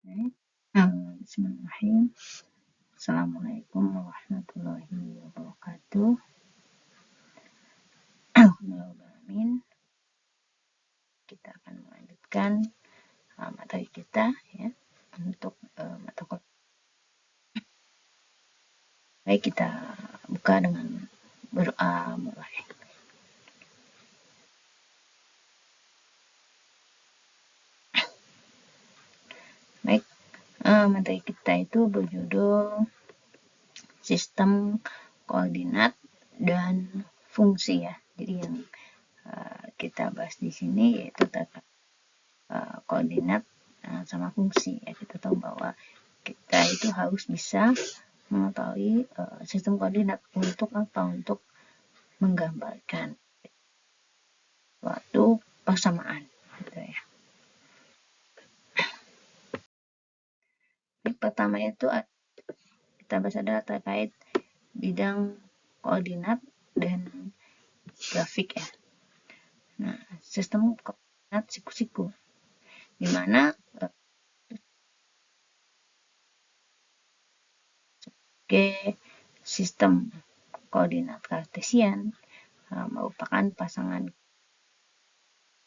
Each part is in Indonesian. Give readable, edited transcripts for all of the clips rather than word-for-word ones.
Bismillahirrahmanirrahim. Assalamualaikum warahmatullahi wabarakatuh. Alhamdulillah, kita akan melanjutkan materi kita ya untuk mata kuliah. Baik, kita buka dengan berdoa mulai. Baik, materi kita itu berjudul sistem koordinat dan fungsi ya. Jadi yang kita bahas di sini yaitu koordinat sama fungsi ya. Kita tahu bahwa kita itu harus bisa mengetahui sistem koordinat untuk apa? Untuk menggambarkan suatu persamaan gitu ya. Yang pertama itu kita bahas adalah terkait bidang koordinat dan grafik ya. Nah, sistem koordinat siku-siku di mana sistem koordinat kartesian merupakan pasangan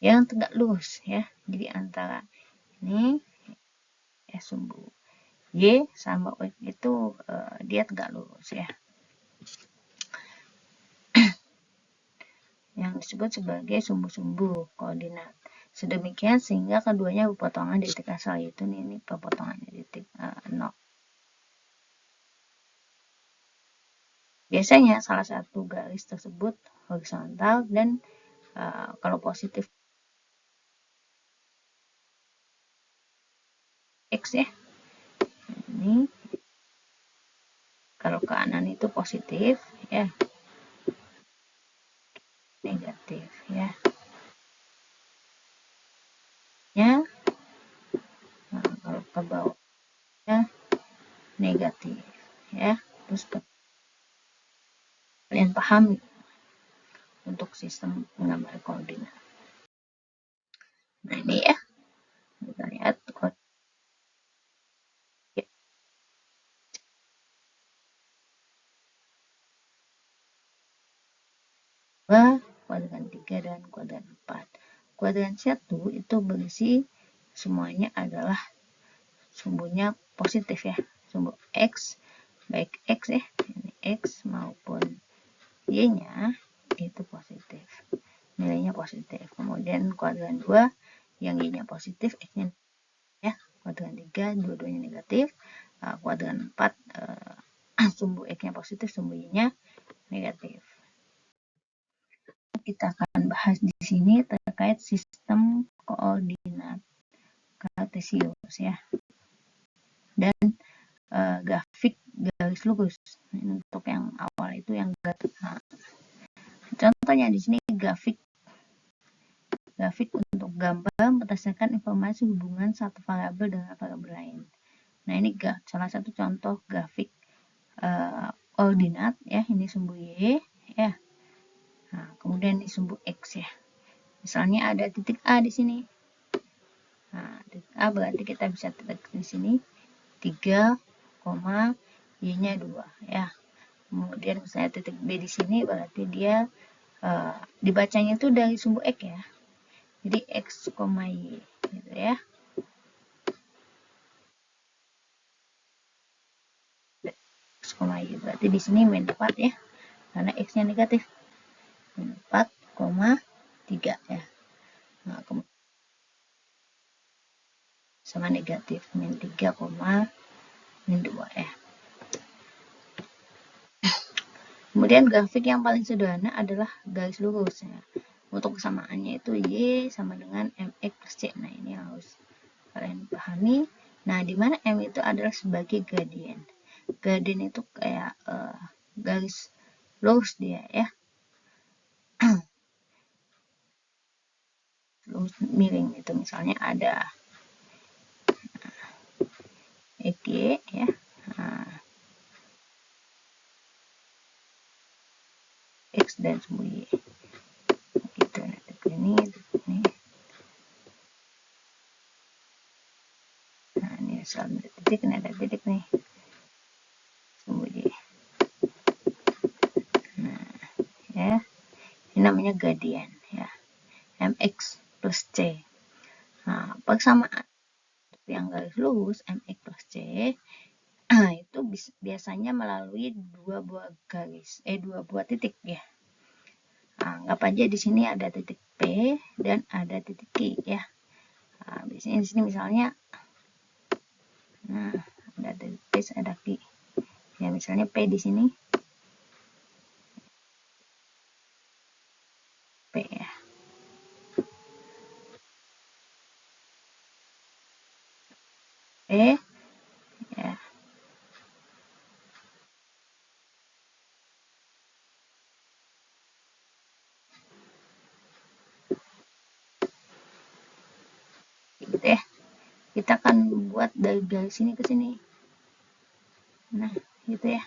yang tegak lurus ya. Jadi antara ini ya sumbu Y sama X itu dia tegak lurus ya. Yang disebut sebagai sumbu-sumbu koordinat. Sedemikian sehingga keduanya berpotongan di titik asal, yaitu ini perpotongannya di titik 0. Biasanya salah satu garis tersebut horizontal dan kalau positif X ya. Ini kalau ke kanan itu positif ya. Negatif ya. Nah, kalau ke bawah ya negatif ya. Terus kalian pahami untuk sistem menggambar koordinat. Nah, ini ya. Kita lihat kuadran 3 dan kuadran 4. Kuadran 1 itu berisi semuanya adalah sumbunya positif ya. Sumbu X, baik X ya, ini X maupun Y-nya itu positif. Nilainya positif. Kemudian kuadran 2 yang Y-nya positif, X-nya ya. Kuadran 3 dua-duanya negatif. Kuadran 4 sumbu X-nya positif, sumbu Y-nya negatif. Kita akan bahas di sini terkait sistem koordinat kartesius ya. Dan grafik garis lurus. Ini untuk yang awal itu yang nah, contohnya di sini grafik untuk gambar berdasarkan informasi hubungan satu variabel dengan variabel lain. Nah, ini salah satu contoh grafik koordinat ya. Ini sumbu Y ya. Nah, kemudian ini sumbu X ya. Misalnya ada titik A di sini. Nah, titik A berarti kita bisa titik di sini 3, Y-nya 2 ya. Kemudian misalnya titik B di sini berarti dia dibacanya itu dari sumbu X ya. Jadi X, Y gitu ya. X, Y berarti di sini min 4 ya. Karena X-nya negatif. Min 4, 3 ya. Nah, kemudian sama negatif min 3, min 2 ya. Kemudian grafik yang paling sederhana adalah garis lurus ya. Untuk kesamaannya itu Y sama dengan MX plus C. Nah, ini harus kalian pahami. Nah, di mana M itu adalah sebagai gradien. Gradien itu kayak garis lurus dia ya. Lurus miring itu misalnya ada EG ya. Nah, X dan sumbu Y. Gitu, titik ini. Nah, ini setelah titik ini ada titik nih, sumbu Y. Nah, ya, ini namanya gradient ya, mx plus c. Nah, persamaan yang garis lurus mx plus c itu biasanya melalui dua buah titik ya. Nah, anggap aja di sini ada titik P dan ada titik Q ya. Nah, di sini misalnya, nah ada titik P, ada Q. Ya misalnya P di sini, P ya. P ya. Gitu ya. Kita akan buat dari garis sini ke sini. Nah, gitu ya.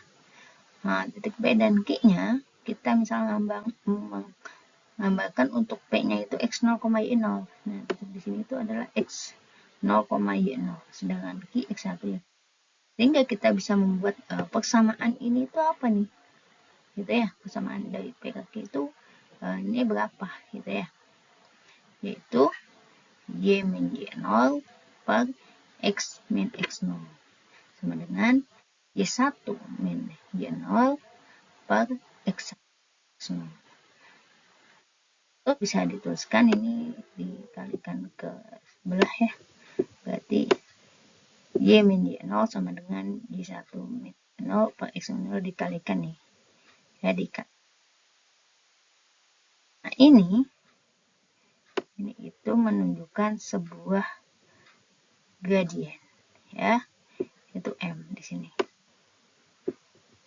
Nah, titik P dan Q-nya kita misalnya menggambarkan untuk P-nya itu x0, y0. Nah, titik di sini itu adalah x0, y0. Sedangkan Q x1 ya. Sehingga kita bisa membuat persamaan ini itu apa nih? Gitu ya. Persamaan dari P ke Q itu ini berapa gitu ya. Yaitu y min y0 per x min x0 sama dengan y1 min y0 per x1. Itu bisa dituliskan ini dikalikan ke sebelah ya. Berarti y min y0 sama dengan y1 min y0 per x0 dikalikan nih. Ya, Nah, ini itu menunjukkan sebuah gradient ya. Itu M di sini.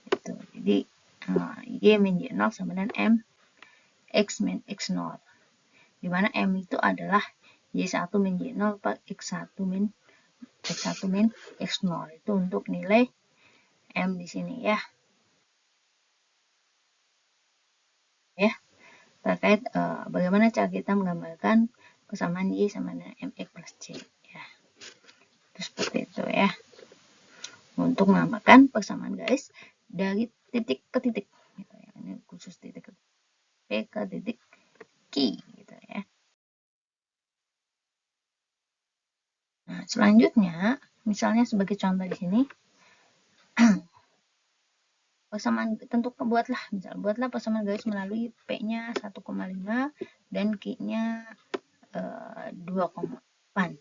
Itu. Jadi y min y0 sama dengan M x min x0. Di mana M itu adalah y1 min y0 per x1 min x0. Itu untuk nilai M di sini ya. Ya. Terkait bagaimana cara kita menggambarkan persamaan Y sama dengan mx plus C ya. Itu seperti itu ya. Untuk menambahkan persamaan garis dari titik ke titik gitu ya. Ini khusus titik P ke titik Q gitu ya. Nah, selanjutnya misalnya sebagai contoh di sini persamaan buatlah persamaan garis melalui P-nya 1,5 dan Q-nya 2,8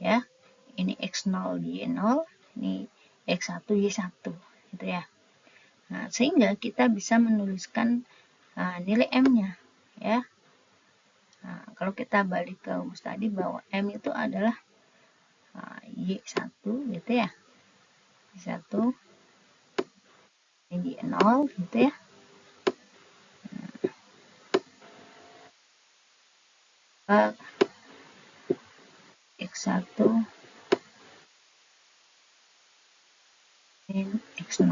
ya. Ini X0 Y0, ini X1 Y1 gitu ya. Nah, sehingga kita bisa menuliskan nilai M-nya ya. Nah, kalau kita balik ke rumus tadi bahwa M itu adalah Y1 gitu ya. Y1 Y0 gitu ya. X1 min X0.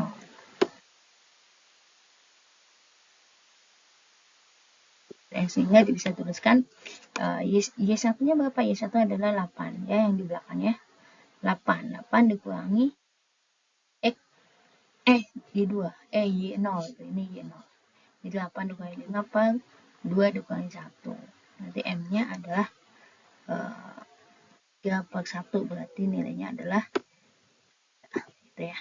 Sehingga bisa tuliskan Y1-nya berapa? Y1 adalah 8 ya, yang di belakangnya 8 dikurangi Y2 Y0 ini Y0. Jadi 8 dikurangi 5 per 2 dikurangi 1. Nanti M-nya adalah 3 per 1, berarti nilainya adalah gitu ya.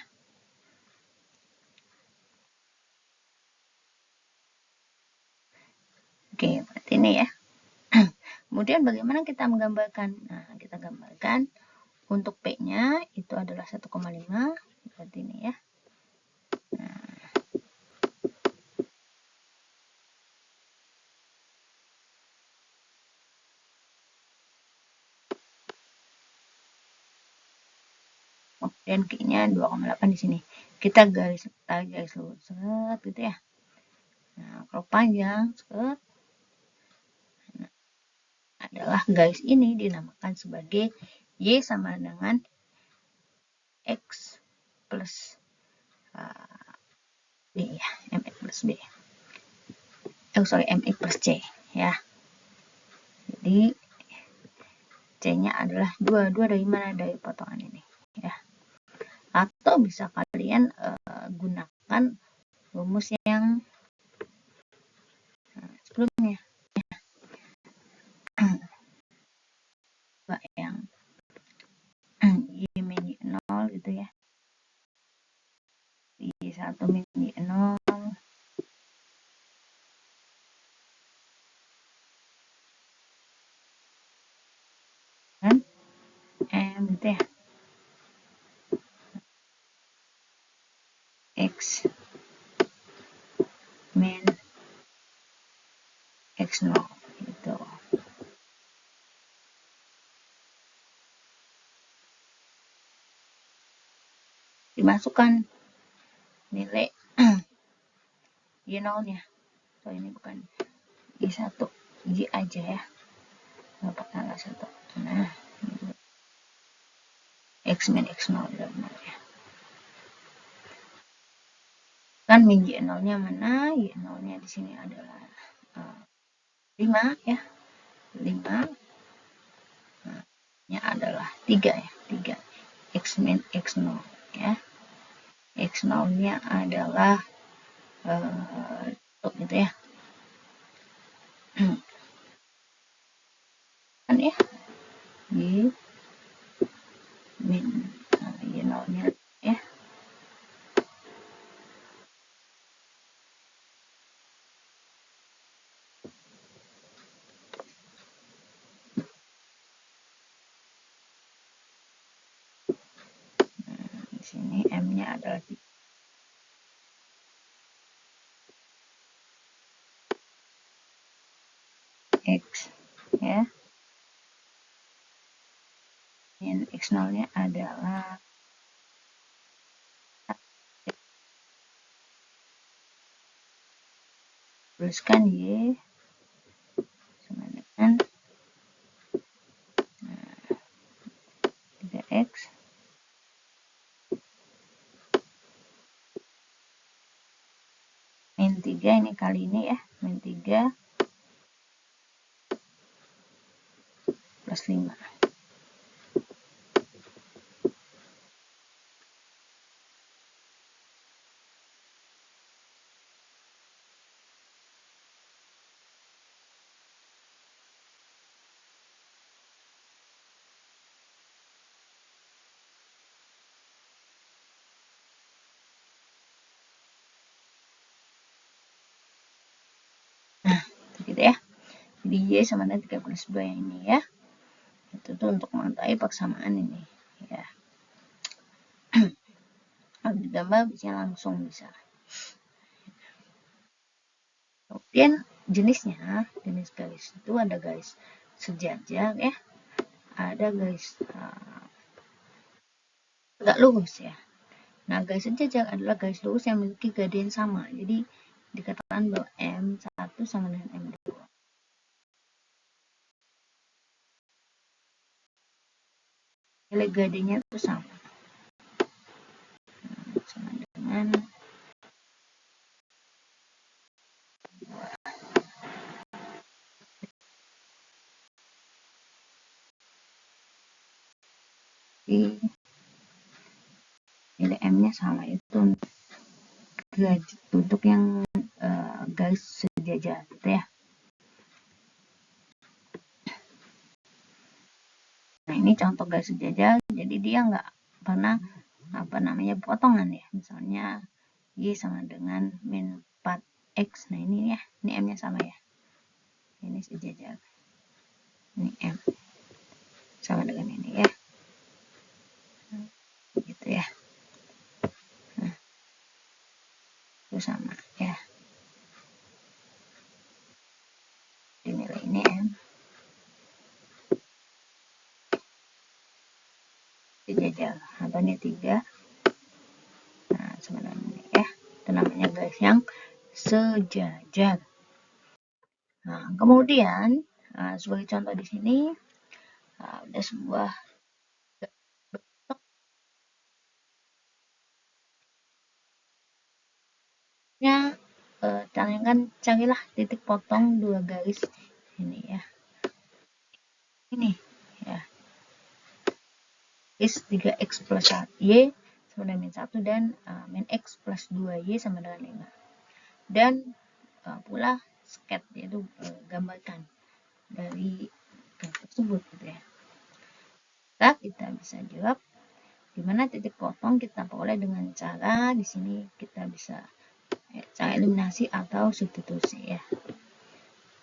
Oke, berarti ini ya. Kemudian bagaimana kita menggambarkan? Nah, kita gambarkan untuk P-nya itu adalah 1,5, berarti ini ya. Nah, kemudian Q-nya 2,8 di sini. Kita tarik garis lurus set gitu ya. Nah, kalau panjang set adalah garis ini dinamakan sebagai Y sama dengan X plus B ya, MX plus B. MX plus C ya. Jadi C-nya adalah 2 dari mana? Dari potongan ini. atau bisa kalian gunakan rumus yang sebelumnya, yang Y min Y 0 gitu ya, Y1 min Y0 kan M gitu ya, X min X0 gitu. Dimasukkan nilai Y0 nya, so ini bukan Y1, Y aja ya, dapat tanggal 1. Nah, X min X0 sebenarnya kan, min Y0 nya mana, Y0 nya di sini adalah 5 ya, 5 nya adalah 3 ya, 3 X min X0 ya, X0 nya adalah gitu ya kan ya, Y min Y0 nya ya, di sini M nya adalah X ya, min X0 nya adalah tuliskan Y sama dengan 3X min 3 ini kali ini ya, min 3 plus 5. Nah, gitu ya. Jadi Y sama dengan 3/2 yang ini ya. Itu tuh untuk mengetahui persamaan ini ya. Kalau ditambah bisa langsung bisa. Kemudian jenisnya, jenis garis itu ada garis sejajar ya, ada garis tegak lurus ya. Nah, garis sejajar adalah garis lurus yang memiliki gradien sama. Jadi dikatakan bahwa M1 sama dengan M2. Nilai gradiennya itu sama. Sama dengan nilai M-nya sama, itu untuk yang garis sejajar gitu ya. Nah, ini contoh garis sejajar, jadi dia nggak pernah potongan ya. Misalnya Y sama dengan min 4X. Nah, ini ya, ini M-nya sama ya. Ini sejajar. Ini M sama dengan ini ya. Gitu ya. Nah, itu sama ya. Dinilai ini M. Sejajar. Atau ini 3. Nah, sama dengan ini ya. Itu namanya garis yang sejajar. Nah, kemudian sebagai contoh di sini ada sebuah bentuknya, carilah titik potong dua garis ini ya. Ini ya. Is 3X plus Y sama dengan min 1 dan min X plus 2Y sama dengan 5. Dan pula sket, yaitu gambarkan dari graf tersebut gitu ya. Maka kita bisa jawab di mana titik potong kita peroleh dengan cara di sini kita bisa cara eliminasi atau substitusi ya.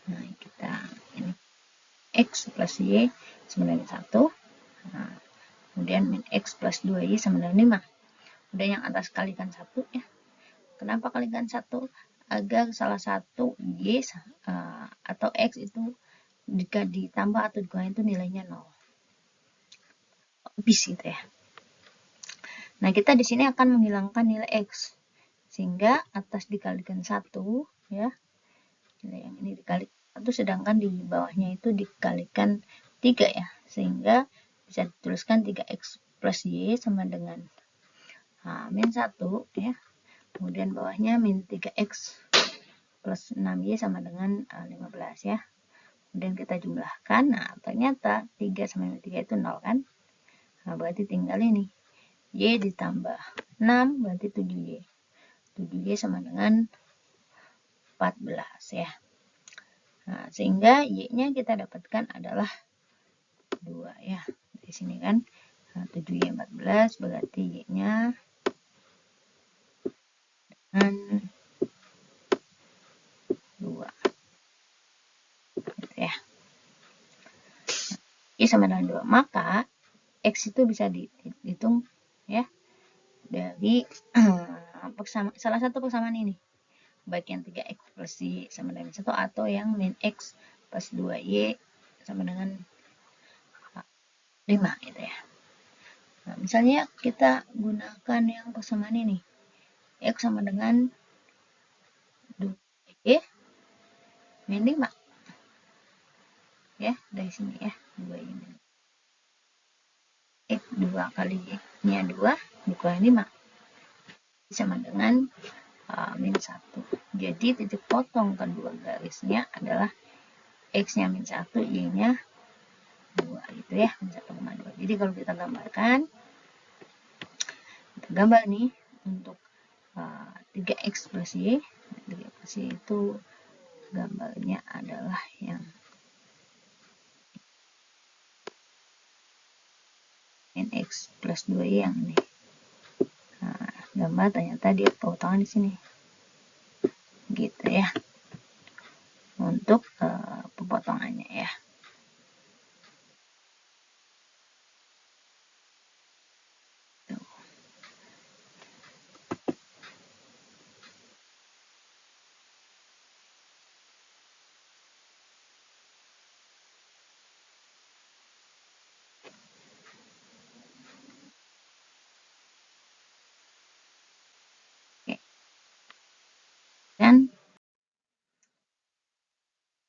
Nah, kita ini X plus Y sama dengan 1. Nah, kemudian min X plus 2Y sama dengan 5. Kemudian yang atas kalikan 1 ya. Kenapa kalikan 1? Agar salah satu Y atau X itu jika ditambah atau dikurangi itu nilainya 0. Habis gitu ya. Nah, kita di sini akan menghilangkan nilai X. Sehingga atas dikalikan 1 ya. Nilai yang ini dikali 1, sedangkan di bawahnya itu dikalikan 3 ya. Sehingga bisa dituliskan 3X plus Y sama dengan min 1 ya. Kemudian bawahnya min 3X plus 6Y sama dengan 15 ya. Kemudian kita jumlahkan. Nah, ternyata 3 sama min 3 itu 0 kan. Nah, berarti tinggal ini. Y ditambah 6 berarti 7Y. 7Y sama dengan 14 ya. Nah, sehingga Y-nya kita dapatkan adalah 2 ya. Di sini kan 7Y 14 berarti Y-nya dengan 2. Gitu ya. Y sama dengan 2. Maka X itu bisa dihitung ya dari salah satu persamaan ini. Baik yang 3X plus Y sama dengan 1 atau yang min X plus 2Y sama dengan 5 gitu ya. Nah, misalnya kita gunakan yang persamaan ini. X sama dengan 2Y min 5. Ya, dari sini ya. 2Y min X 2 kali Y-nya 2 dikurangi 5. Sama dengan min 1. Jadi titik potong kedua garisnya adalah X-nya min 1, Y-nya 2 gitu ya, min 1,2. Jadi kalau kita gambarkan, kita gambar nih untuk 3X plus Y. 3X plus Y itu gambarnya adalah yang min X plus 2Y yang ini. Nah, gambar ternyata dia potongan di sini. Gitu ya. Untuk pemotongannya ya.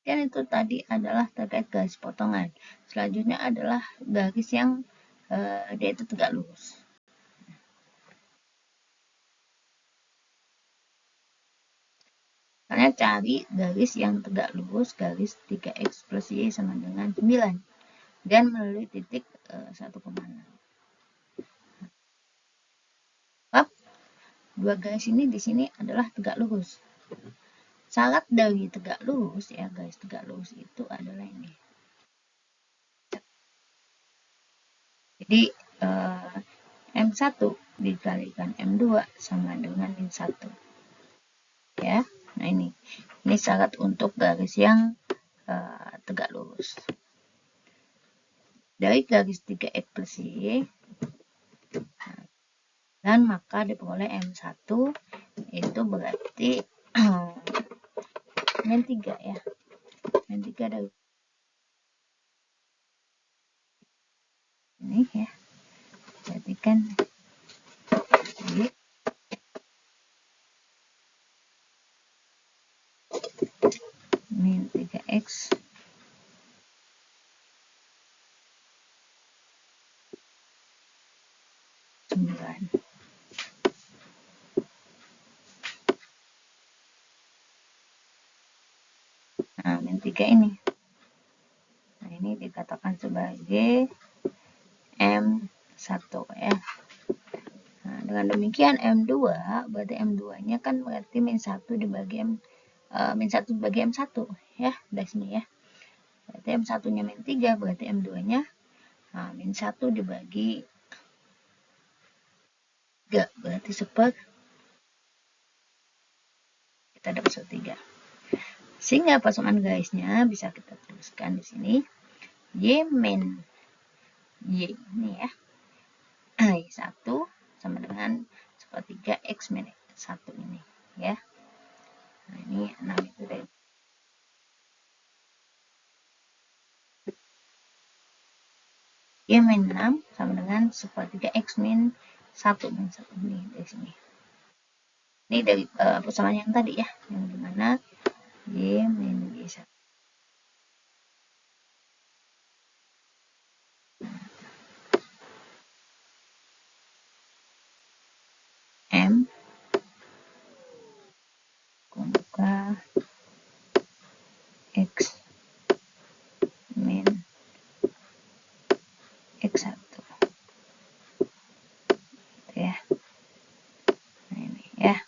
Dan itu tadi adalah terkait garis potongan. Selanjutnya adalah garis yang dia itu tegak lurus. Kalian cari garis yang tegak lurus, garis 3X plus Y sama dengan 9. Dan melalui titik 1,6. Sebab dua garis ini di sini adalah tegak lurus. Syarat dari tegak lurus ya, garis tegak lurus itu adalah ini. Jadi M1 dikalikan M2 sama dengan min 1. Ya. Nah, ini syarat untuk garis yang tegak lurus. Dari garis 3X plus Y dan maka diperoleh M1 itu berarti min 3 ya. Min 3 dari ini ya. Berarti kan Y min 3X nah, min 3 ini. Nah, ini dikatakan sebagai M1 ya. Nah, dengan demikian M2 berarti M2-nya kan berarti min 1 dibagi min 1 dibagi M1 ya, dari sini ya. Berarti M1-nya min 3, berarti M2-nya min 1 dibagi 3, berarti kita dapat 1/3. Sehingga pasangan garisnya bisa kita tuliskan di sini Y min Y ini ya. Y1 sama dengan 1/3 X min 1 ini ya. Nah, ini 6 itu dari Y min 6 sama dengan 1/3 X min 1 ini dari sini. Ini dari persamaan yang tadi ya, yang dimana Y min Y1. M buka X min X1 gitu ya. Nah ini ya,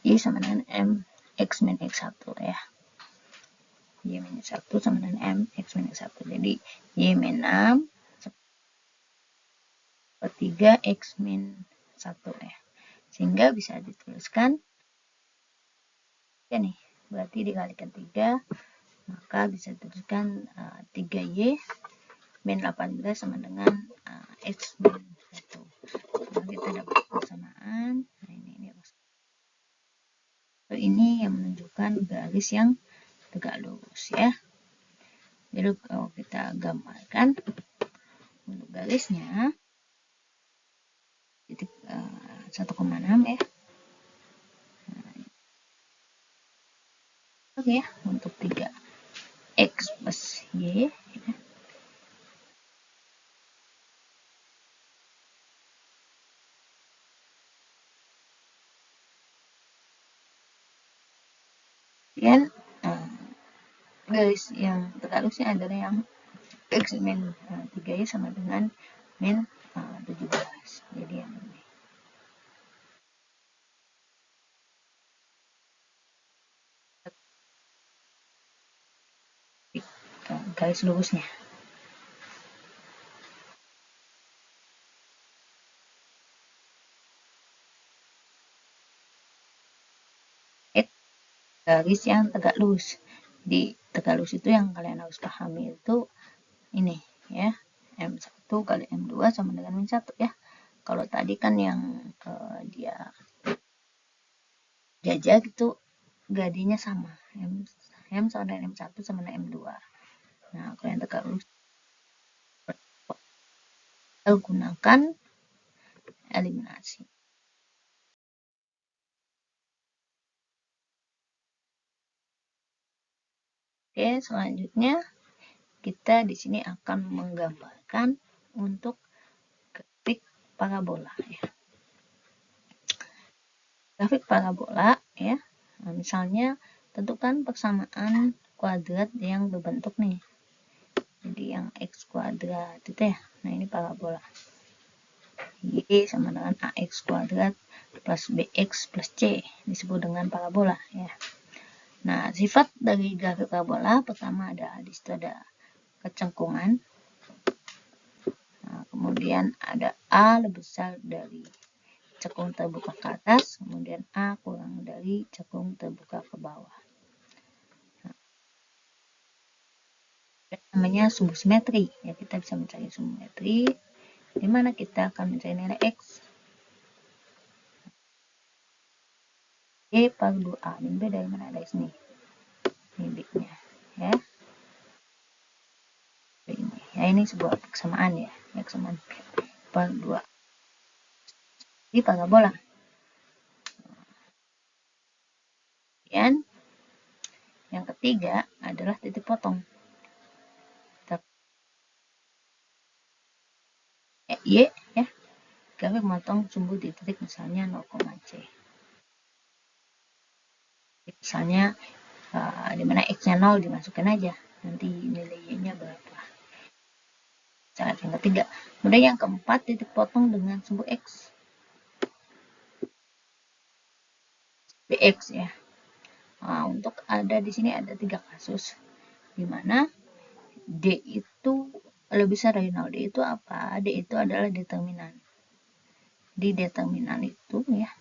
Y sama dengan M X min X1 ya. Y min 1 sama dengan M X min X1. Jadi Y min 6 3 X min 1 ya. Sehingga bisa dituliskan ya nih, berarti dikalikan 3, maka bisa dituliskan 3Y min 18 sama dengan X min 1. Nah, kita dapat persamaan. Nah, ini yang menunjukkan garis yang tegak lurus ya. Jadi kalau kita gambarkan untuk garisnya titik 1,6 ya. Oke ya, untuk 3 X plus Y ya. Kemudian garis yang tegak lurusnya adalah yang X min 3Y sama dengan min 17. Jadi yang ini. Garis lurusnya. Garis yang tegak lurus. Di tegak lurus itu yang kalian harus pahami itu ini ya, M1 kali M2 sama dengan min 1 ya. Kalau tadi kan yang dia jajak itu gadinya sama, M sama dengan M1 sama dengan M2. Nah, kalau yang tegak lurus kita gunakan eliminasi. Oke, selanjutnya kita di sini akan menggambarkan untuk grafik parabola ya. Grafik parabola ya. Nah, misalnya tentukan persamaan kuadrat yang berbentuk nih. Jadi yang X kuadrat itu ya. Nah, ini parabola. Y sama dengan AX kuadrat plus BX plus C disebut dengan parabola ya. Nah, sifat dari grafik parabola pertama di situ ada kecengkungan. Nah, kemudian ada A lebih besar dari cekung terbuka ke atas, kemudian A kurang dari cekung terbuka ke bawah. Nah, namanya sumbu simetri ya, kita bisa mencari sumbu simetri di mana kita akan mencari nilai X. Y per 2A, min B dari mana? Dari sini. Ini B-nya ya. Ini. Ya, ini sebuah persamaan ya. X sama per 2. Ini parabola. Kemudian yang ketiga adalah titik potong. Y ya. Grafik memotong sumbu di titik misalnya 0,C. Misalnya di mana X-nya 0 dimasukkan aja. Nanti nilai Y-nya berapa. Syarat yang ketiga. Kemudian yang keempat, titik potong dengan sumbu X. Bx ya. Nah, untuk ada di sini ada 3 kasus. Di mana D itu lebih besar dari 0. D itu apa? D itu adalah determinan. Di determinan itu ya.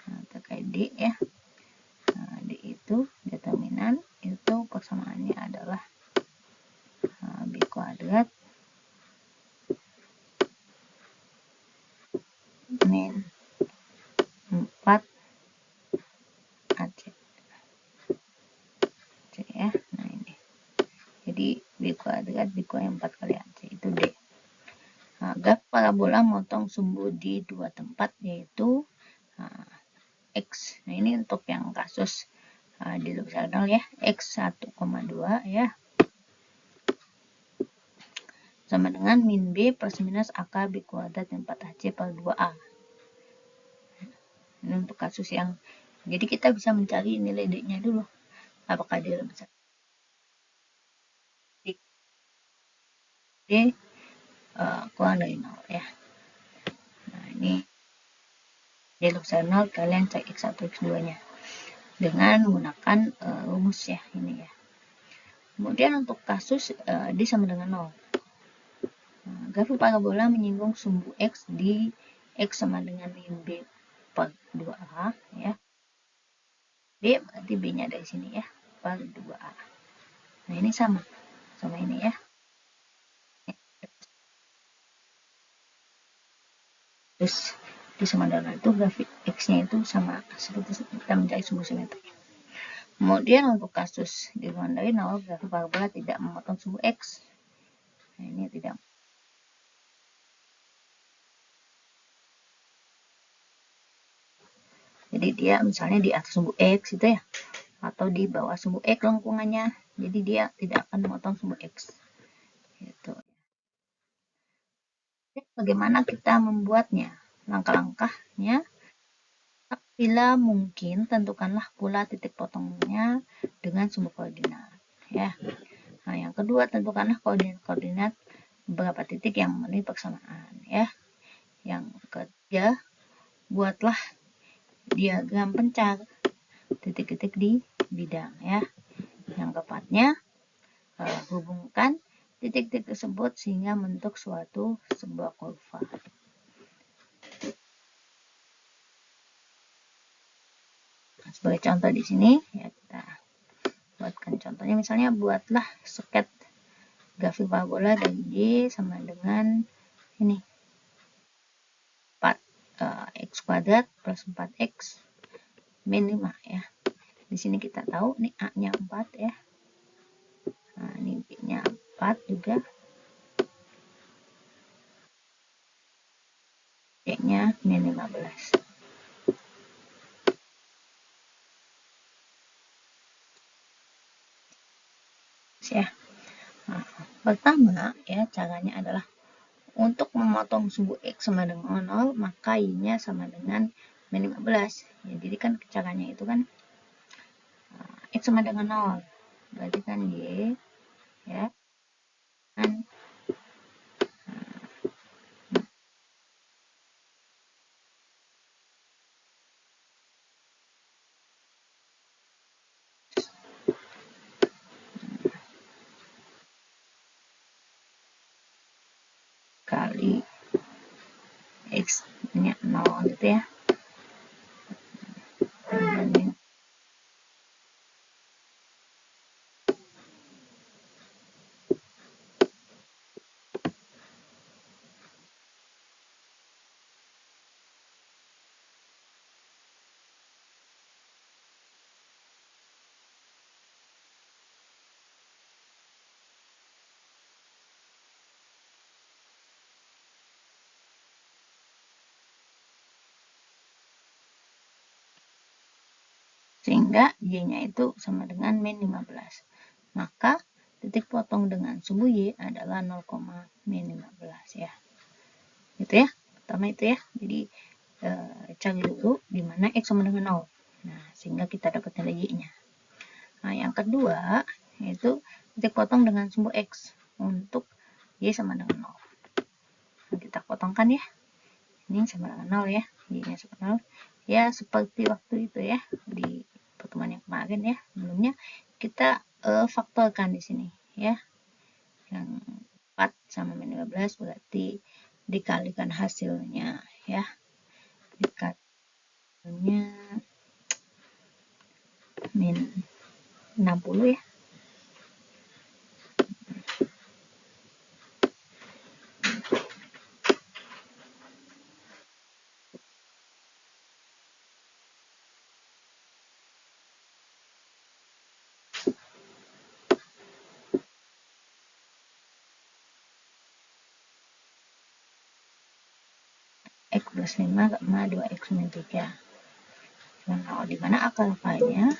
Nah, terkait D ya. Nah, D itu determinan itu persamaannya adalah B kuadrat min 4 AC. Ya. Nah, ini. Jadi B kuadrat dikurangi 4 kali AC itu D. Nah, graf parabola motong sumbu di 2 tempat yaitu X. Nah, ini untuk yang kasus di lebih 0 ya. X 1,2 ya. Sama dengan min B plus minus AK B kuadrat 4AC per 2A. Ini untuk kasus yang, jadi kita bisa mencari nilai D-nya dulu. Apakah dia lebih besar? D kurang dari 0 ya. Nah, ini D lebih besar 0, kalian cek X1, X2 nya dengan menggunakan rumus ya ini ya. Kemudian untuk kasus D sama dengan 0. Nah, grafik parabola menyinggung sumbu X di X sama dengan min B per 2A ya. B berarti B-nya dari sini ya, per 2A. Nah, ini sama ini ya. Terus di sama dengan itu grafik X-nya itu sama seperti kita mencari sumbu simetri. Kemudian untuk kasus di luar dari 0, grafik parabola tidak memotong sumbu X. Nah, ini tidak. Jadi dia misalnya di atas sumbu X itu ya, atau di bawah sumbu X lengkungannya. Jadi dia tidak akan memotong sumbu X. Gitu. Bagaimana kita membuatnya? Langkah-langkahnya, bila mungkin tentukanlah pula titik potongnya dengan sumbu koordinat. Ya. Nah, yang kedua tentukanlah koordinat beberapa titik yang memenuhi persamaan. Ya. Yang ketiga, buatlah diagram pencar titik-titik di bidang. Ya. Yang keempatnya, hubungkan titik-titik tersebut sehingga membentuk suatu sebuah kurva. Sebagai contoh di sini ya kita buatkan contohnya, misalnya buatlah seket grafik parabola dari Y sama dengan ini 4 X kuadrat plus 4X min 5 ya. Di sini kita tahu nih A-nya 4 ya. Nah, ini B-nya 4 juga. C-nya min 15. Ya. Nah, pertama ya caranya adalah untuk memotong sumbu X sama dengan 0, maka Y-nya sama dengan min 15. Ya, jadi kan caranya itu kan X sama dengan 0. Berarti kan Y ya kan kali X-nya 0 gitu ya. Sehingga Y-nya itu sama dengan min 15. Maka titik potong dengan sumbu Y adalah 0, min 15 ya. Itu ya. Pertama itu ya. Jadi cari dulu di mana X sama dengan 0. Nah, sehingga kita dapat nilai Y-nya. Nah, yang kedua yaitu titik potong dengan sumbu X. Untuk Y sama dengan 0. Nah, kita potongkan ya. Ini sama dengan 0 ya. Y-nya sama 0. Ya, seperti waktu itu ya, di pertemuan yang kemarin ya, sebelumnya kita faktorkan di sini ya. Yang 4 sama min 15 berarti dikalikan hasilnya ya. Dikalikannya min 60 ya. X plus 5 sama 2X min 3. Nah, di mana akar filenya?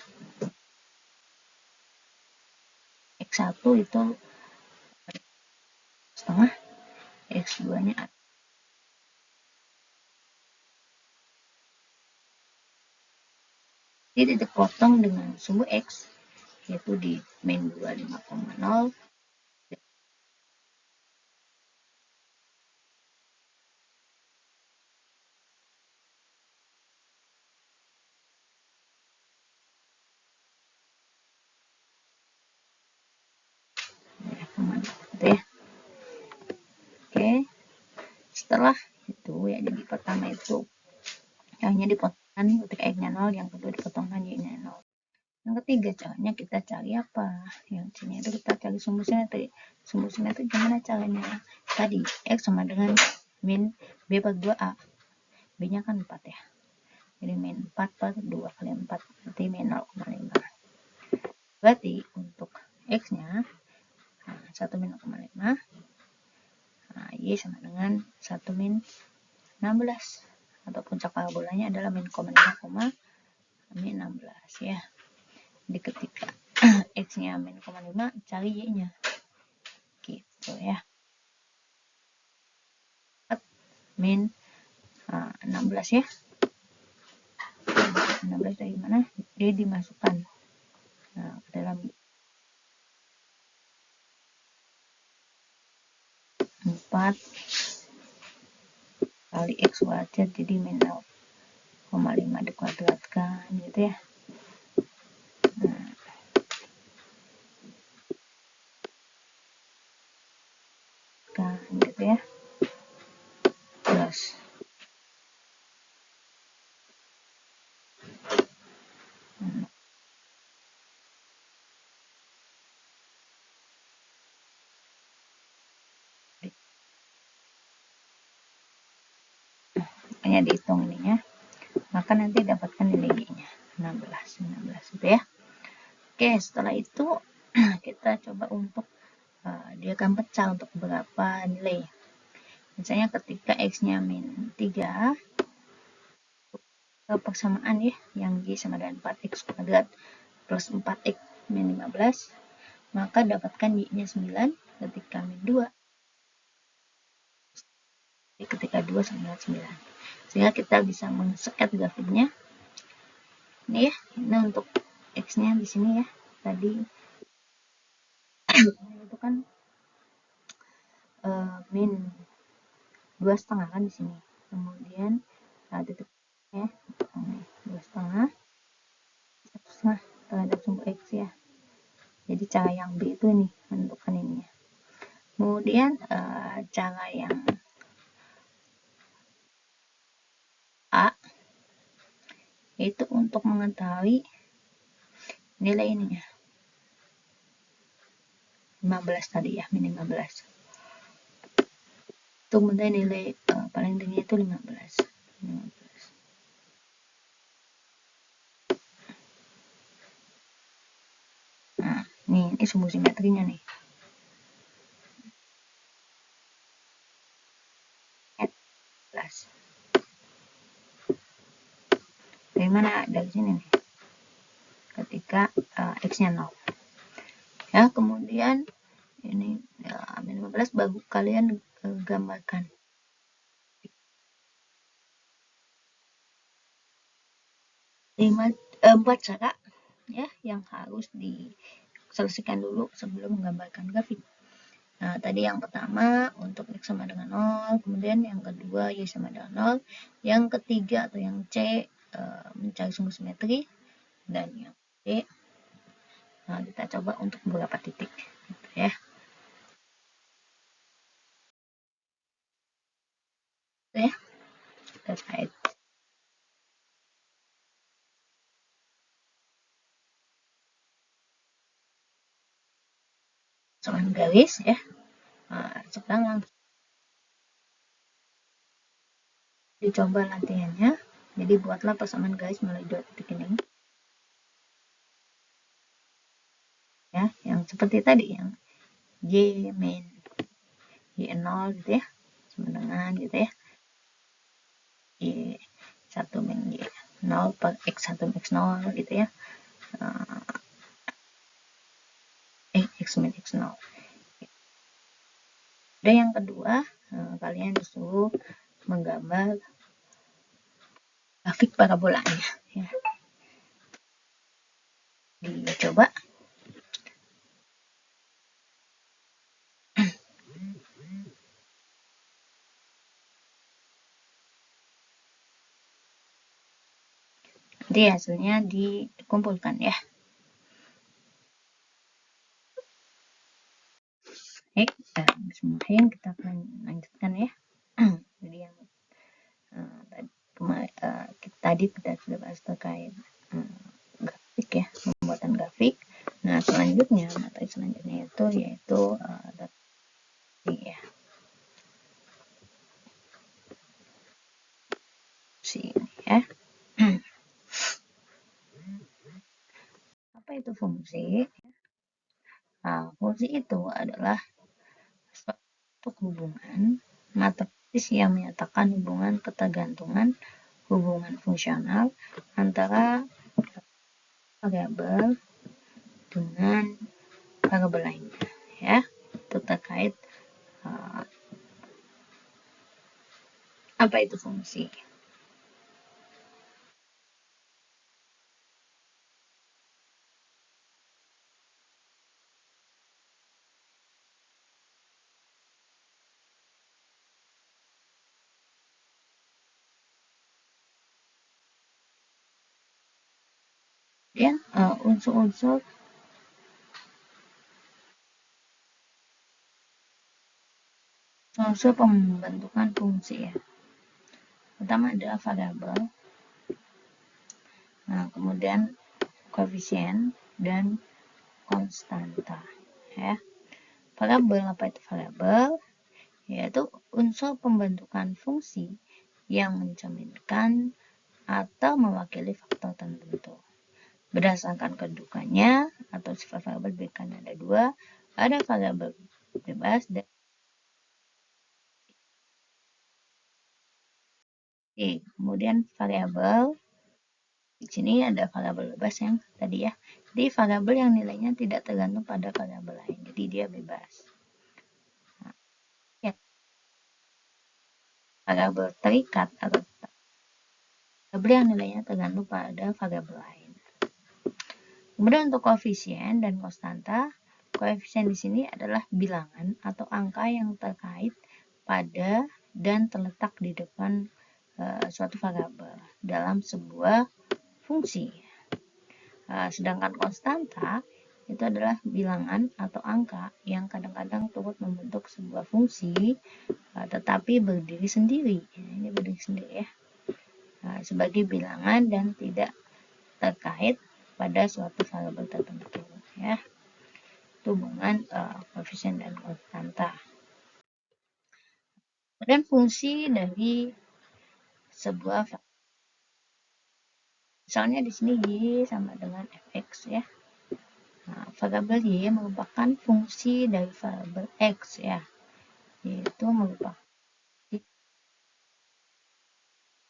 X1 itu setengah, X2 nya jadi titik potong dengan sumbu X yaitu di min 25,0 gitu ya. Oke, setelah itu ya, jadi pertama itu hanya dipotongkan ketika X-nya 0, yang kedua dipotongkan Y-nya 0. Yang ketiga caranya kita cari apa? Yang sini itu kita cari sumbu simetri. Sumbu simetri gimana caranya? Tadi X sama dengan min B per 2A. B-nya kan 4 ya. Jadi min 4 per 2 kali 4 berarti min 0,5. Berarti untuk X-nya 1 min 0,5. Nah, Y sama dengan 1 min 16. Ataupun puncak parabolanya adalah min 0,5, min 16 ya. Jadi ketika X-nya min 0,5, cari Y-nya. Gitu ya. Min 16 ya. 16 dari mana? Dia dimasukkan ke dalam 4 kali X wajar, jadi min 0,5 dikuadratkan gitu ya. Kan gitu ya. Plus hanya dihitung ininya, maka nanti dapatkan nilai Y-nya 16 gitu ya. Oke, setelah itu kita coba untuk dia akan pecah untuk berapa nilai. Misalnya ketika X-nya min 3, persamaan ya, yang Y sama dengan 4X kuadrat plus 4X min 15, maka dapatkan Y-nya 9 ketika min 2. Jadi ketika 2 sama dengan 9. Sehingga kita bisa men-set grafiknya. Ini ya, ini untuk X-nya di sini ya. Tadi itu kan min 2,5 kan di sini. Kemudian titik ya, 2,5 terhadap sumbu X ya. Jadi cara yang B itu nih menentukan ininya. Kemudian cara yang A itu untuk mengetahui nilai ininya 15 tadi ya, min 15. Untuk mencari nilai paling tinggi itu 15. Nah, ini sumbu simetrinya nih. Dari mana? Dari sini nih. Ketika X-nya 0. Ya, kemudian ini ya, min 15 baru kalian gambarkan. 4 cara ya yang harus diselesaikan dulu sebelum menggambarkan grafik. Nah, tadi yang pertama untuk X sama dengan 0, kemudian yang kedua Y sama dengan 0, yang ketiga atau yang C mencari sumbu simetri, dan yang D kita coba untuk beberapa titik gitu ya. Oke, terkait pasangan garis ya. Sekarang langsung dicoba latihannya. Jadi buatlah pasangan garis melalui dua titik ini ya, yang seperti tadi yang Y min Y0 gitu ya, sama dengan gitu ya, Y1 min Y0 per X1 min X0 gitu ya, X min X0. Dan yang kedua, kalian disuruh menggambar grafik parabolanya ya. Dicoba. Nanti hasilnya dikumpulkan ya. Baik, bismillahirrahmanirrahim, kita akan lanjutkan ya. Jadi yang tadi kita sudah bahas terkait grafik ya, pembuatan grafik. Nah, selanjutnya materi selanjutnya yaitu ya. Fungsi ya. Apa itu fungsi? Fungsi itu adalah suatu hubungan matematis yang menyatakan hubungan ketergantungan, hubungan fungsional antara variabel dengan variabel lainnya ya. Itu terkait apa itu fungsi. Ya, unsur-unsur pembentukan fungsi ya. Pertama adalah variabel, kemudian koefisien dan konstanta ya. Variabel, apa itu variabel? Yaitu unsur pembentukan fungsi yang mencerminkan atau mewakili faktor tertentu. Berdasarkan kedudukannya atau sifat variabel berikan ada dua, ada variabel bebas dan kemudian variabel di sini ada variabel bebas yang tadi ya. Jadi variabel yang nilainya tidak tergantung pada variabel lain, jadi dia bebas. Ya. Variabel terikat atau variabel yang nilainya tergantung pada variabel lain. Kemudian untuk koefisien dan konstanta, koefisien di sini adalah bilangan atau angka yang terkait pada dan terletak di depan suatu variabel dalam sebuah fungsi. Sedangkan konstanta itu adalah bilangan atau angka yang kadang-kadang turut membentuk sebuah fungsi tetapi berdiri sendiri. Ini berdiri sendiri ya, sebagai bilangan dan tidak terkait pada suatu variabel tertentu ya. Itu hubungan koefisien dan konstanta. Kemudian fungsi dari sebuah misalnya di sini Y sama dengan fx ya. Nah, variabel Y merupakan fungsi dari variabel X ya, yaitu merupakan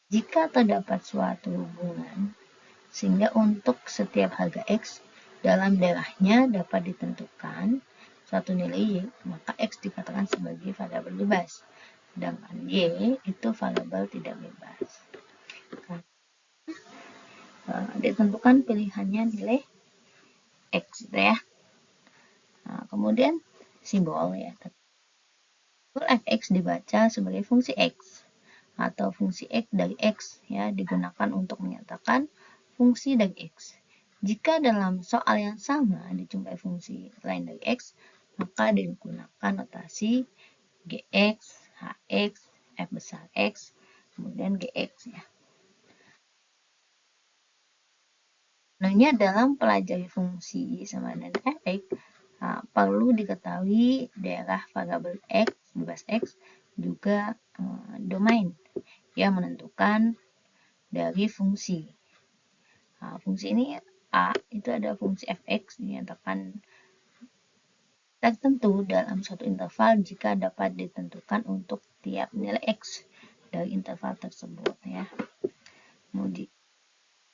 jika terdapat suatu hubungan sehingga untuk setiap harga X dalam daerahnya dapat ditentukan suatu nilai Y, maka X dikatakan sebagai variabel bebas, sedangkan Y itu variabel tidak bebas. Ditentukan pilihannya nilai X gitu ya. Kemudian simbol ya, fx dibaca sebagai fungsi x atau fungsi x dari x ya, digunakan untuk menyatakan fungsi dari x. Jika dalam soal yang sama dijumpai fungsi lain dari x, maka digunakan notasi gx, hx, f besar x, kemudian gx ya. Sebenarnya dalam pelajari fungsi sama dengan fx, perlu diketahui daerah variabel x, bebas x, juga domain yang menentukan dari fungsi. Fungsi ini A itu ada fungsi fx dinyatakan tertentu dalam suatu interval jika dapat ditentukan untuk tiap nilai x dari interval tersebut ya. Kemudian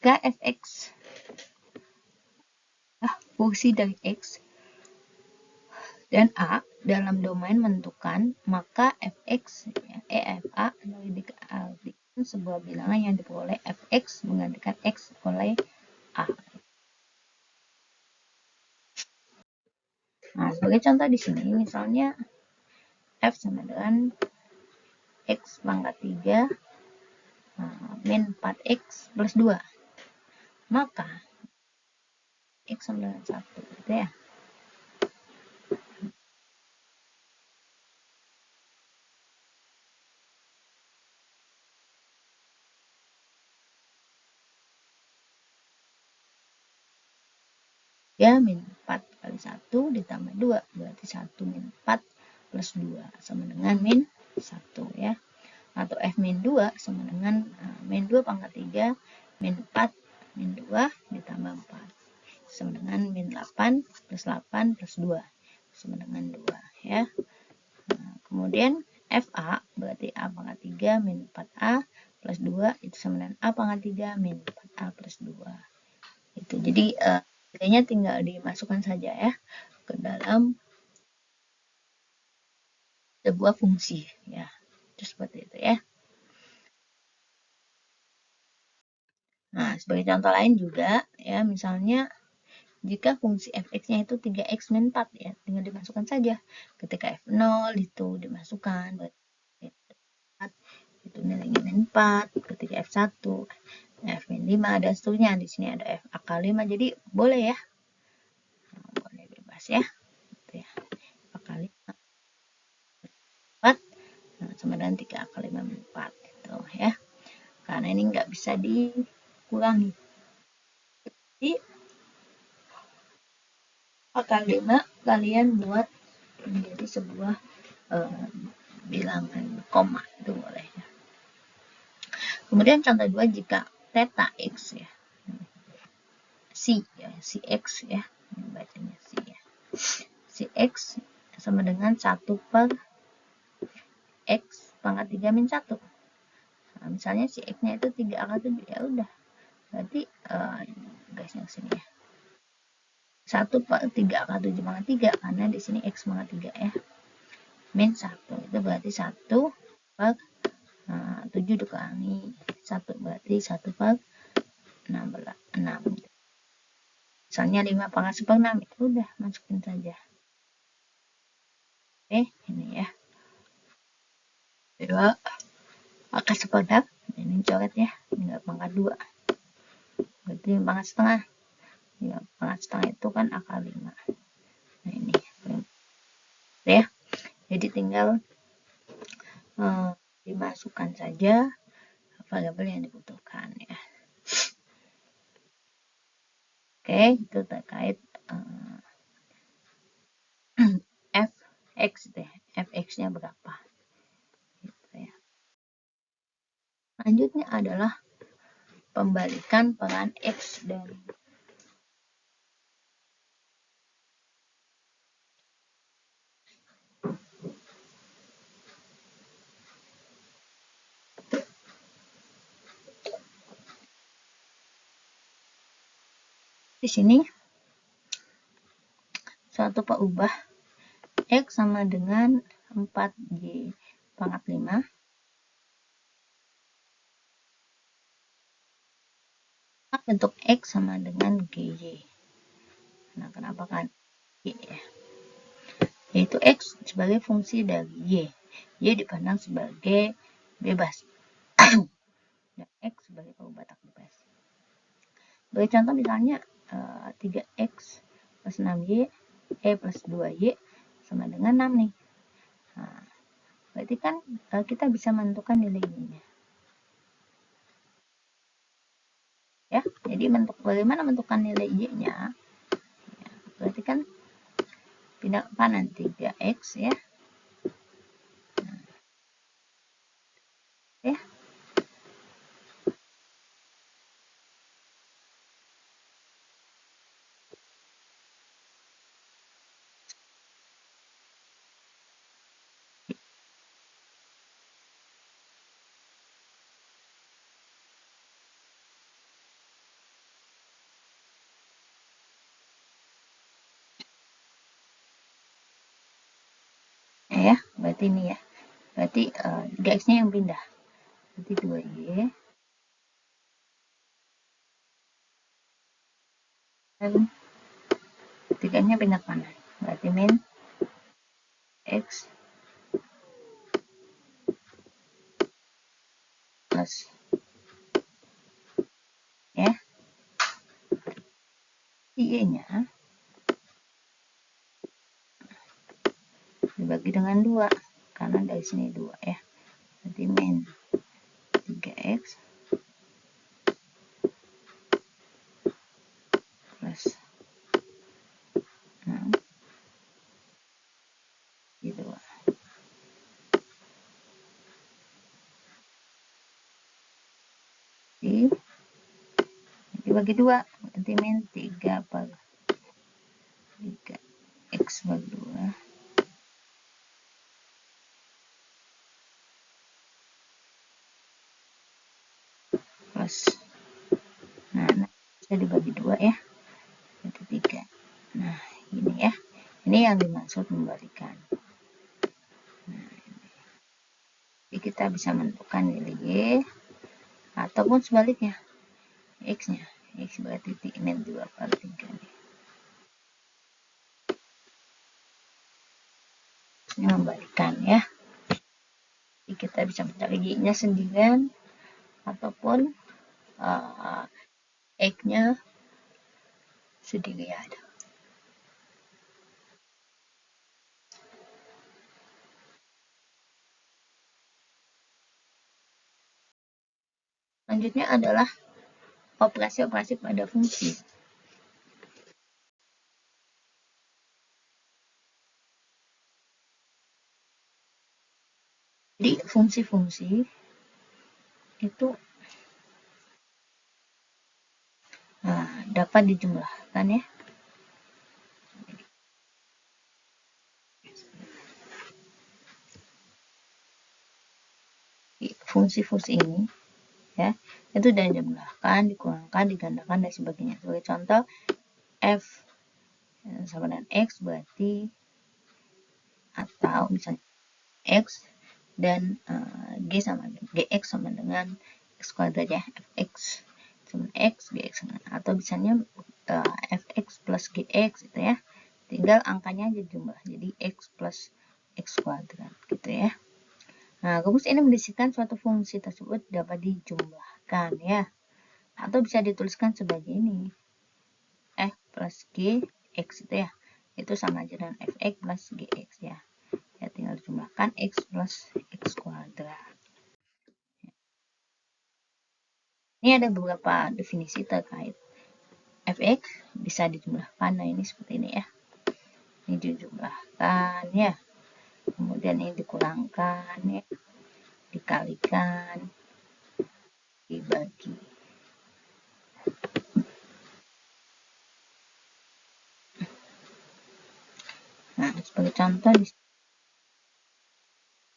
jika fx fungsi dari x dan a dalam domain menentukan, maka fx fa diartikan sebuah bilangan yang diperoleh fx menggantikan x oleh a. Nah, sebagai contoh di sini misalnya f sama dengan x pangkat 3 min 4x plus 2. Maka x sama dengan 1 gitu ya. Ya, min 4 kali 1 ditambah 2, berarti 1 min 4 plus 2 sama dengan min 1 ya. Atau f min 2 sama dengan min 2 pangkat 3 min 4 min 2 ditambah 4 sama dengan min 8 plus 8 plus 2 sama dengan 2 ya. Kemudian fa berarti a pangkat 3 min 4a plus 2 itu sama dengan a pangkat 3 min 4a plus 2. Itu jadi nilainya tinggal dimasukkan saja ya ke dalam sebuah fungsi ya. Itu seperti itu ya. Nah, sebagai contoh lain juga ya, misalnya jika fungsi fx-nya itu 3x min 4 ya, tinggal dimasukkan saja. Ketika f0 itu dimasukkan, itu nilainya min 4. Ketika f1, f min 5 dan seterusnya. Di sini ada f akal 5, jadi boleh ya. Boleh bebas ya. Gitu ya. Akal 5 4 sama dengan 3 akal 5 min 4 gitu ya. Karena ini nggak bisa dikurangi. Jadi akal 5 kalian buat menjadi sebuah bilangan koma itu boleh ya. Kemudian contoh 2 jika theta x ya, si ya, si x ya, ini bacanya si ya, si x sama dengan 1 per x pangkat 3 min 1. Nah, misalnya si x-nya itu 3 akar 7 ya udah, berarti garisnya ke sini ya, 1 per 3 akar 7 pangkat 3 karena di sini x pangkat 3 ya, min 1 itu berarti 1 per 7 dikurangi 1 berarti 1 per 6. Misalnya 5 pangkat 1/6 itu udah masukin saja. Oke, ini ya. Kedua, pangkat 1/6 ini coret ya, tinggal pangkat 2. Berarti pangkat setengah. Ya, pangkat setengah itu kan akar 5. Nah, ini. Ya. Jadi tinggal dimasukkan saja variabel yang dibutuhkan ya. Oke, itu terkait fx deh, fx-nya berapa. Gitu ya. Selanjutnya adalah pembalikan peran x dan di sini suatu perubah x sama dengan 4y pangkat 5 bentuk x sama dengan gy. Nah, kenapa kan y ya? Yaitu x sebagai fungsi dari y. Y dipandang sebagai bebas dan X sebagai batak bebas. Sebagai contoh misalnya 3X plus 6Y plus 2Y sama dengan 6 nih. Nah, berarti kan kita bisa menentukan nilai Y-nya. Ya, jadi bagaimana menentukan nilai Y-nya? Ya, berarti kan pindah kanan 3X ya. Nah, ya. Ya, berarti ini ya. Berarti 3X-nya yang pindah. Berarti 2Y. Dan 3-nya pindah kanan. Berarti min X plus ya. Y-nya dibagi dengan 2. Karena dari sini 2 ya. Berarti min 3X plus 6 gitu. Dibagi 2 berarti min 3 per 3X bagi 2 plus nah bisa dibagi 2 ya, berarti 3. Nah ini ya, ini yang dimaksud membalikan. Nah, jadi kita bisa menentukan nilai Y ataupun sebaliknya X-nya. X berarti min 2 per 3 nih. Ini membalikan ya. Jadi kita bisa mencari Y-nya sendirian ataupun X-nya sendirian. Selanjutnya adalah operasi-operasi pada fungsi. Jadi fungsi-fungsi itu dapat dijumlahkan ya. Fungsi-fungsi ini ya itu dijumlahkan, dikurangkan, digandakan dan sebagainya. Sebagai contoh f sama dengan x berarti atau misalnya x dan gx sama dengan x kuadrat ya, fx sama x gx sama, atau misalnya fx plus gx gitu ya, tinggal angkanya aja jumlah jadi x plus x kuadrat gitu ya. Nah, rumus ini mendeskripsikan suatu fungsi tersebut dapat dijumlahkan ya, atau bisa dituliskan sebagai ini f plus g x itu ya, itu sama aja dengan fx plus gx ya. Ya tinggal dijumlahkan x plus x kuadrat. Ini ada beberapa definisi terkait fx bisa dijumlahkan. Nah ini seperti ini ya, ini dijumlahkan ya, kemudian ini dikurangkan ya, dikalikan, dibagi. Nah sebagai contoh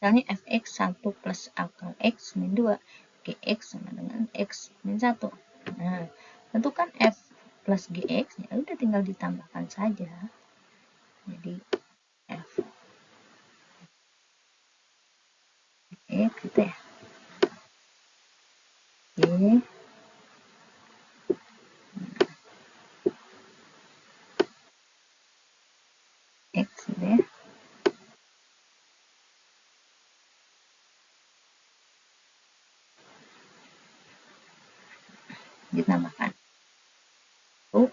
misalnya fx 1 plus akar x min 2 gx sama dengan x min 1. Nah tentukan f plus gx ya udah tinggal ditambahkan saja, jadi f x gitu ya, y x gitu ya, ditambahkan 1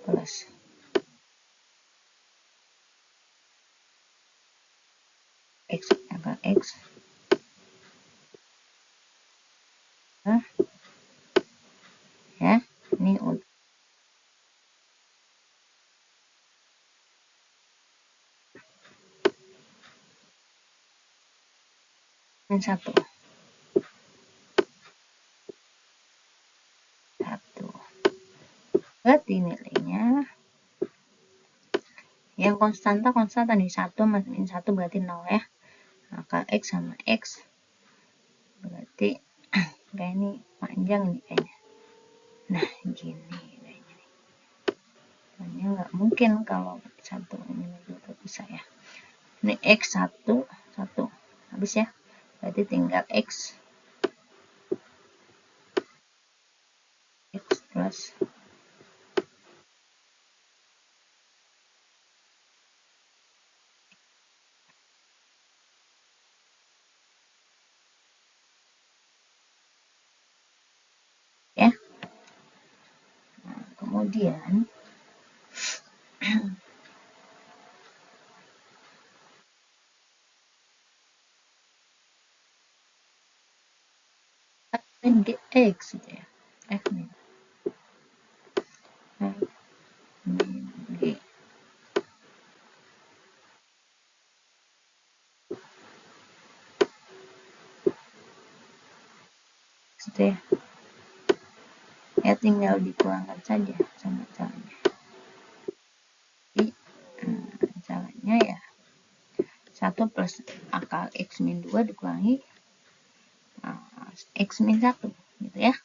plus X angka X ya, ini untuk min 1 berarti nilainya yang konstanta nih 1 min 1 berarti 0 ya, maka X sama X berarti kayak ini panjang nih kayaknya, nah gini kayaknya nggak mungkin kalau 1 ini juga bisa ya, ini X 1 habis ya, berarti tinggal X plus ya. Nah, kemudian X gitu ya, F min G gitu ya, tinggal dikurangkan saja sama caranya. Jadi caranya ya 1 plus akal X min 2 dikurangi X min 1 gitu ya,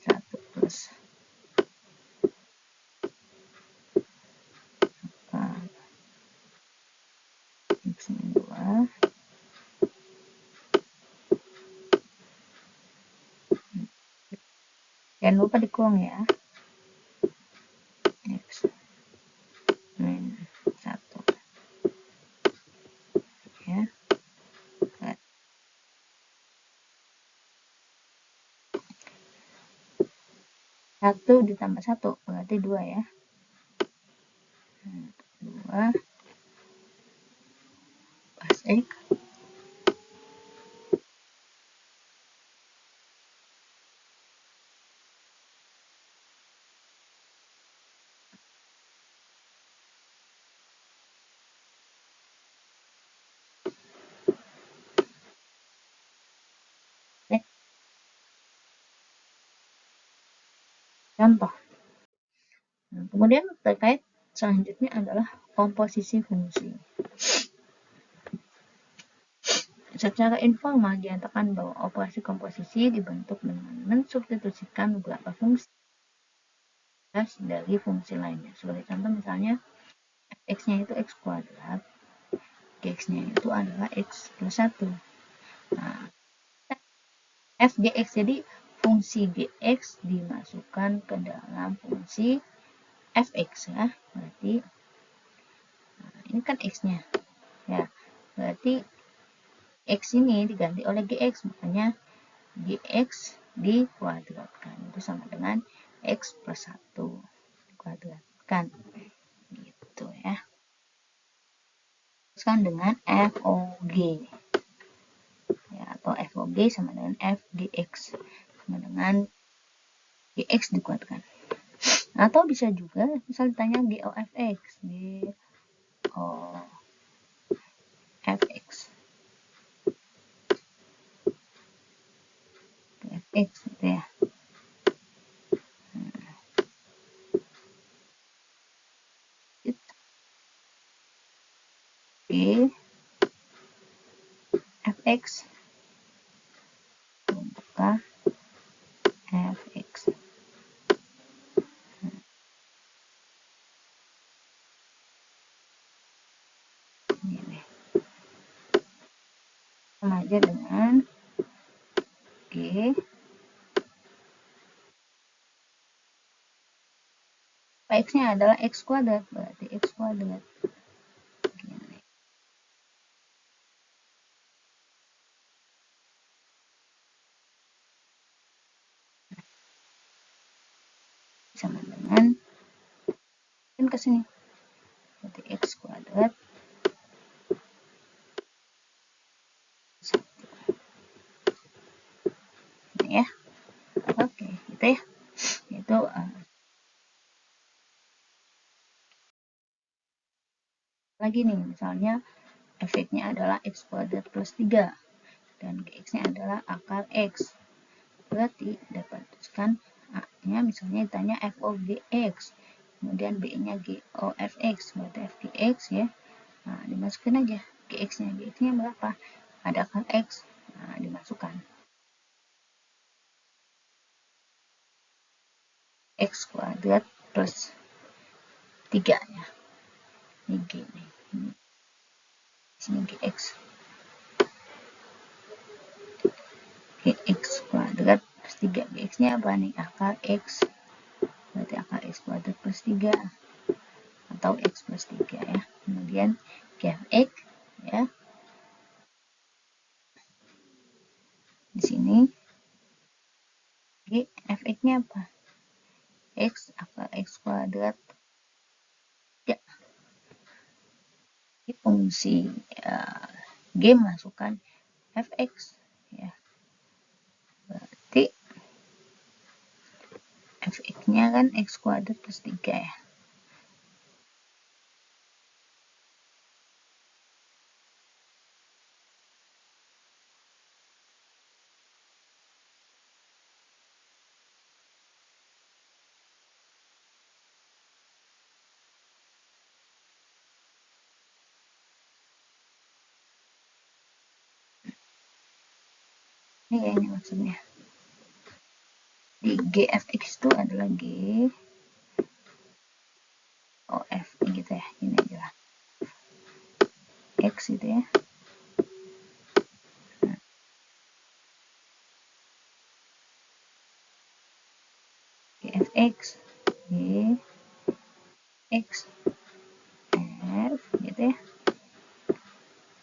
1 plus akal X min 2 jangan lupa dikurang ya, X min 1 ya, 1 ditambah 1 berarti 2 ya, 2 plus X contoh. Nah, kemudian terkait selanjutnya adalah komposisi fungsi. Secara informal dinyatakan bahwa operasi komposisi dibentuk dengan mensubstitusikan beberapa fungsi dari fungsi lainnya. Sebagai contoh misalnya X-nya itu X kuadrat, X-nya itu adalah X plus 1. Nah, F GX, jadi fungsi GX dimasukkan ke dalam fungsi Fx ya, berarti ini kan X-nya ya, berarti X ini diganti oleh GX, makanya GX dikuadratkan itu sama dengan X plus 1 dikuadratkan gitu ya. Teruskan dengan FOG ya, atau FOG sama dengan FGX sama dengan GX dikuadratkan, atau bisa juga misal ditanya GOFX, GOFX GFX gitu ya. G Fx buka Fx ini sama aja dengan G X nya adalah X kuadrat, berarti X kuadrat gini. sama dengan ke sini, berarti X kuadrat 1. Ini ya. Oke, gitu ya. Itu lagi nih, misalnya efeknya adalah X kuadrat plus 3 dan Gx-nya adalah akar X. Berarti dapat tuliskan A-nya misalnya ditanya f of Gx, kemudian B-nya G of Fx, berarti f Gx ya. Nah, dimasukkan aja Gx-nya. Gx-nya berapa? Ada akar X. Nah, dimasukkan. X kuadrat plus 3 ya. Ini G nih. Ini sini Gx. Gx kuadrat plus 3. Gx-nya apa nih? Akar X. Berarti akar X kuadrat plus 3. Atau X plus 3 ya. Kemudian Gfx ya. Di sini Gfx-nya apa? X akar X kuadrat ya. Di fungsi G masukkan Fx ya. Berarti Fx-nya kan X kuadrat plus 3 ya. Ini ya ini maksudnya. Di Gfx itu adalah G OF gitu ya. Ini adalah X gitu ya. Gfx G X F gitu ya.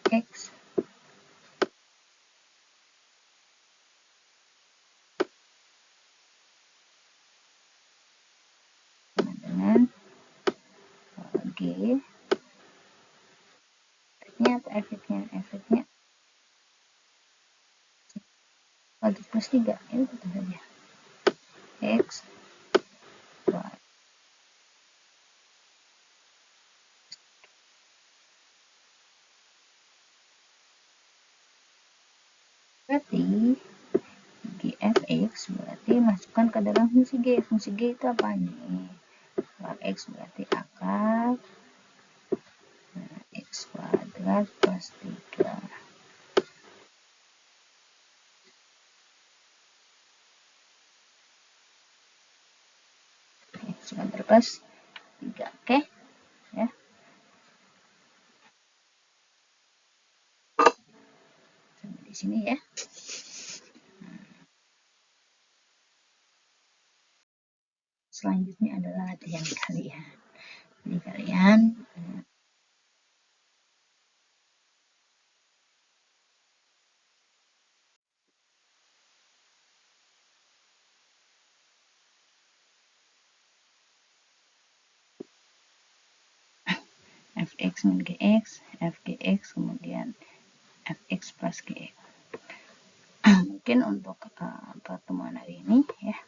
X sama dengan G. Efeknya apa? Efeknya kuadrat plus 3 itu betul saja. X kuadrat. Berarti Gfx berarti masukkan ke dalam fungsi G. Fungsi G itu apa nih? Akar X berarti akar X kuadrat plus 3. X kuadrat plus 3. Oke ya. Sampai di sini ya. Selanjutnya adalah latihan kalian. Jadi kalian Fx min Gx, Fgx, kemudian Fx plus Gx. Mungkin untuk pertemuan hari ini ya